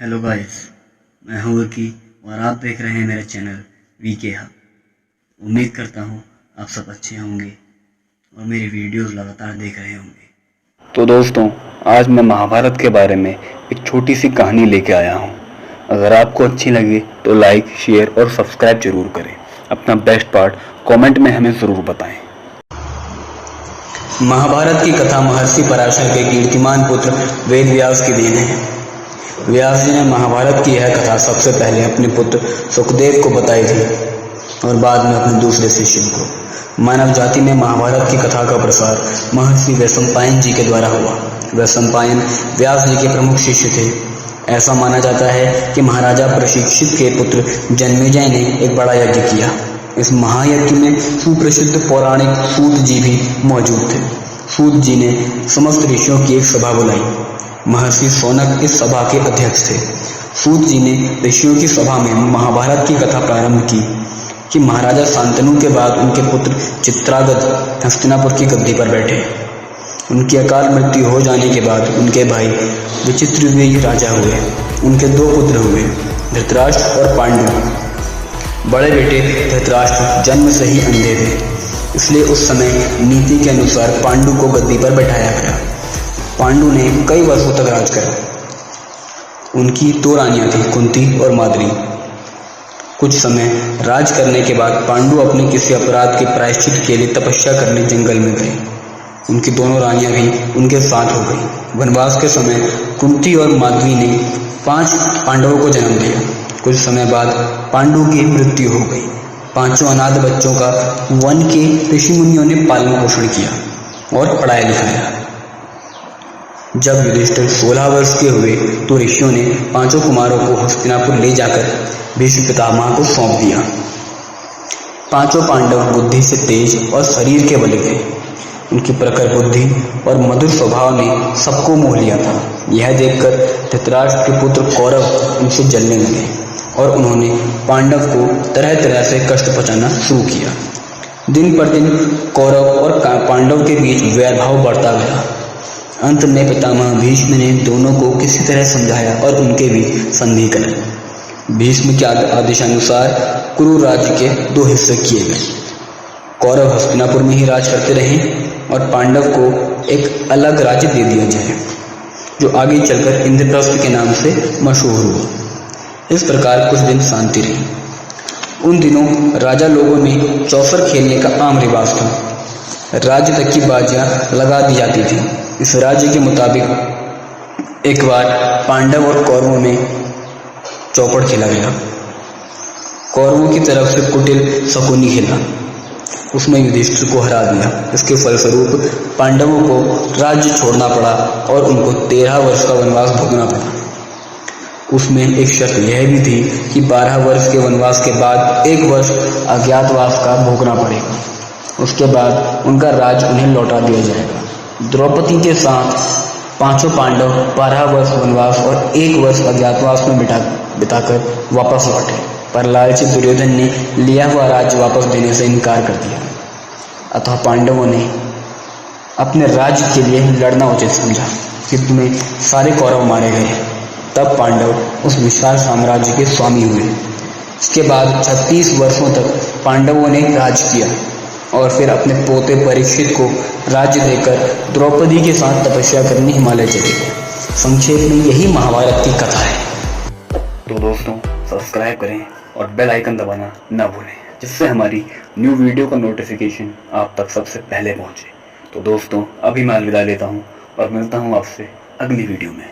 Hello guys, मैं हूँ विकी और आप देख रहे हैं मेरा चैनल वीके हब। उम्मीद करता हूँ आप सब अच्छे होंगे और मेरी वीडियोस लगातार देख रहे होंगे। तो दोस्तों, आज मैं महाभारत के बारे में एक छोटी सी कहानी लेके आया हूँ। अगर आपको अच्छी लगे तो लाइक, शेयर और सब्सक्राइब जरूर करें। अपना बेस्ट पार्ट कमेंट में हमें ज़रूर बताएं। महाभारत की कथा महर्षि पराशर के कीर्तिमान पुत्र वेद व्यास की देन है। व्यास जी ने महाभारत की यह कथा सबसे पहले अपने पुत्र सुखदेव को बताई थी और बाद में अपने दूसरे शिष्यों को। मानव जाति में महाभारत की कथा का प्रसार महर्षि वैशंपायन जी के द्वारा हुआ। वैशंपायन व्यास जी के प्रमुख शिष्य थे। ऐसा माना जाता है कि महाराजा प्रशिक्षित के पुत्र जन्मेजय ने एक बड़ा यज्ञ किया। इस महायज्ञ में सुप्रसिद्ध पौराणिक सूत जी भी मौजूद थे। सूत जी ने समस्त ऋषियों की एक सभा बुलाई। महर्षि शौनक इस सभा के अध्यक्ष थे। सूत जी ने ऋषियों की सभा में महाभारत की कथा प्रारंभ की कि महाराजा शांतनु के बाद उनके पुत्र चित्रागत हस्तिनापुर की गद्दी पर बैठे। उनकी अकाल मृत्यु हो जाने के बाद उनके भाई विचित्रवीर्य राजा हुए। उनके दो पुत्र हुए, धृतराष्ट्र और पांडु। बड़े बेटे धृतराष्ट्र जन्म से ही अंधे थे, इसलिए उस समय नीति के अनुसार पांडु को गद्दी पर बैठाया गया। पांडु ने कई वर्षों तक राज करा। उनकी दो रानियां थीं, कुंती और माद्री। कुछ समय राज करने के बाद पांडु अपने किसी अपराध के प्रायश्चित के लिए तपस्या करने जंगल में गए। उनकी दोनों रानियां भी उनके साथ हो गई। वनवास के समय कुंती और माद्री ने 5 पांडवों को जन्म दिया। कुछ समय बाद पांडु की मृत्यु हो गई। 5 अनाथ बच्चों का वन के ऋषि मुनियों ने पालन पोषण किया और पढ़ाया लिखाया। जब युधिष्ठिर 16 वर्ष के हुए तो ऋषियों ने 5 कुमारों को हस्तिनापुर ले जाकर भीष्म पितामह को सौंप दिया। 5 पांडव बुद्धि से तेज और शरीर के बल थे। उनकी प्रखर बुद्धि और मधुर स्वभाव ने सबको मोह लिया था। यह देखकर धृतराष्ट्र के पुत्र कौरव उनसे जलने लगे और उन्होंने पांडव को तरह तरह से कष्ट पहुंचाना शुरू किया। दिन पर दिन कौरव और पांडव के बीच वैरभाव बढ़ता गया। अंत में पितामह भीष्म ने दोनों को किसी तरह समझाया और उनके बीच संधि कराई। भीष्म के आदेशानुसार कुरु राज्य के 2 हिस्से किए गए। कौरव हस्तिनापुर में ही राज करते रहे और पांडव को एक अलग राज्य दे दिया जाए, जो आगे चलकर इंद्रप्रस्थ के नाम से मशहूर हुआ। इस प्रकार कुछ दिन शांति रही। उन दिनों राजा लोगों में चौसर खेलने का आम रिवाज था। राज्य तक की बाजियां लगा दी जाती थी। इस राज्य के मुताबिक एक बार पांडव और कौरवों में चौपड़ खेला गया। कौरवों की तरफ से कुटिल शकुनी खेला। उसमें युधिष्ठिर को हरा दिया। इसके फलस्वरूप पांडवों को राज्य छोड़ना पड़ा और उनको 13 वर्ष का वनवास भोगना पड़ा। उसमें एक शर्त यह भी थी कि 12 वर्ष के वनवास के बाद 1 वर्ष अज्ञातवास का भोगना पड़ेगा। उसके बाद उनका राज्य उन्हें लौटा दिया जाएगा। द्रौपदी के साथ 5 पांडव 12 वर्ष वनवास और 1 वर्ष अज्ञातवास में बिताकर वापस लौटे, पर लालची दुर्योधन ने लिया हुआ राज्य वापस देने से इनकार कर दिया। अतः पांडवों ने अपने राज्य के लिए लड़ना उचित समझा। युद्ध में सारे कौरव मारे गए। तब पांडव उस विशाल साम्राज्य के स्वामी हुए। इसके बाद 36 वर्षों तक पांडवों ने राज किया और फिर अपने पोते परीक्षित को राज्य देकर द्रौपदी के साथ तपस्या करने हिमालय चले गए। संक्षेप में यही महाभारत की कथा है। तो दोस्तों, सब्सक्राइब करें और बेल आइकन दबाना ना भूलें, जिससे हमारी न्यू वीडियो का नोटिफिकेशन आप तक सबसे पहले पहुंचे। तो दोस्तों, अभी मैं अलविदा लेता हूं और मिलता हूं आपसे अगली वीडियो में।